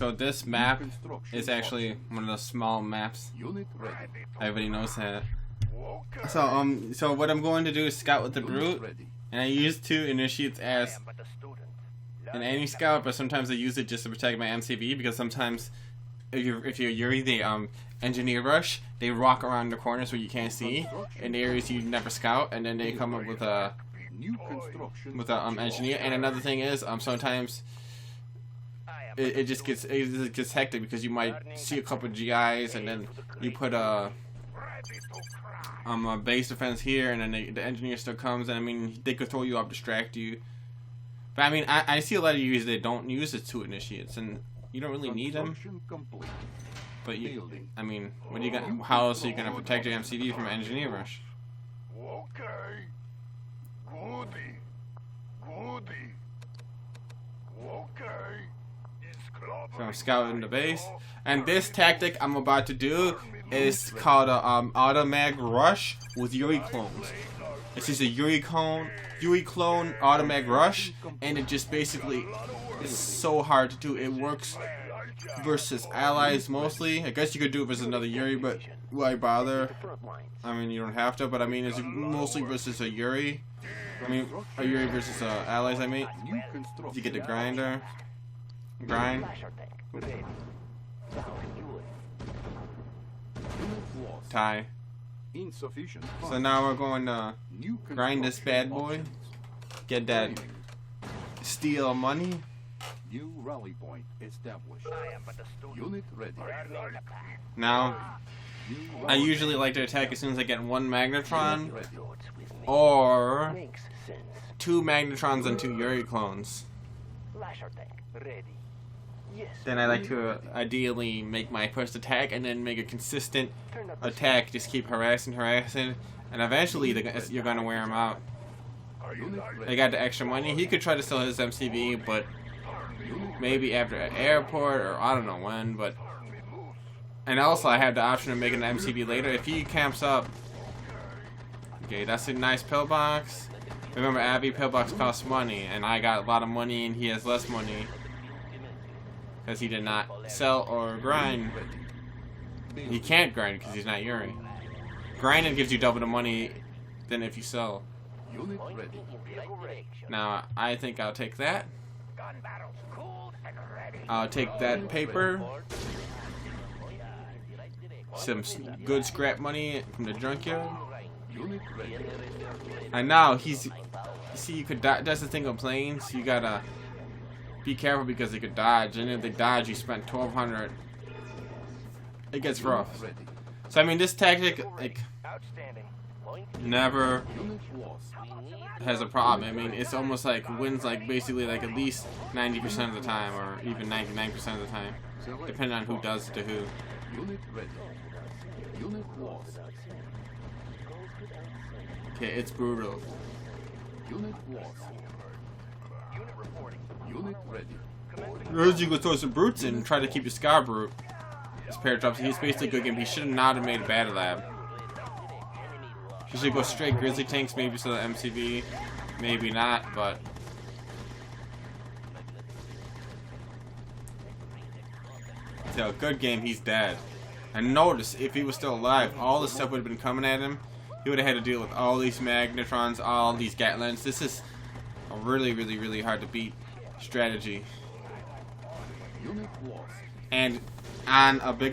So this map is actually one of those small maps. Everybody knows that. So what I'm going to do is scout with the brute, and I use 2 initiates as an anti-scout, but sometimes I use it just to protect my MCV, because sometimes if you're Yuri, they engineer rush. They walk around the corners where you can't see in areas you never scout, and then they come up with a engineer. And another thing is sometimes it just gets hectic, because you might see a couple of GIs, and then you put a base defense here, and then the engineer still comes, and I mean they could throw you up, distract you. But I mean I see a lot of users that don't use the 2 initiates, and you don't really need them. But I mean, what do you got? How else are you gonna protect your MCV from engineer rush? So I'm scouting the base, and this tactic I'm about to do is called a Auto-Mag Rush with Yuri clones. It's just a Yuri clone Auto-Mag Rush, and it just basically is so hard to do. It works versus allies mostly. I guess you could do it versus another Yuri, but why bother? I mean, you don't have to, but I mean, it's mostly versus a Yuri. I mean, a Yuri versus allies, I mean. You get the grind. Tie. So now we're going to grind this bad boy. Get that steal money. New rally point established. Unit ready. Now, I usually like to attack as soon as I get 1 Magnetron, or 2 Magnetrons and 2 Yuri clones. Then I like to ideally make my first attack and then make a consistent attack. Just keep harassing, and eventually you're gonna wear him out. They got the extra money. He could try to sell his MCV, but maybe after an airport, or I don't know when. But and also I have the option of making an MCV later if he camps up. Okay, that's a nice pillbox. Remember, Abby, pillbox costs money, and I got a lot of money, and he has less money because he did not sell or grind. He can't grind because he's not Yuri. Grinding gives you double the money than if you sell. Now I think I'll take that. I'll take that paper. Some good scrap money from the junkyard. And now see, you could dodge. That's the thing with planes. You gotta be careful because they could dodge, and if they dodge, you spent 1,200. It gets rough. So I mean, this tactic never has a problem. I mean, it's almost like wins basically at least 90% of the time, or even 99% of the time, depending on who does it to who. Okay, it's brutal. As you go throw some brutes in and try to keep your Scar Brute. This pair drops. He's basically a good game. He should not have made a Battle Lab. He should go straight Grizzly Tanks, maybe so the MCV, maybe not, but so good game. He's dead. And notice, if he was still alive, all this stuff would have been coming at him. He would have had to deal with all these Magnetrons, all these Gatlins. This is a really, really, really hard to beat strategy. And on a big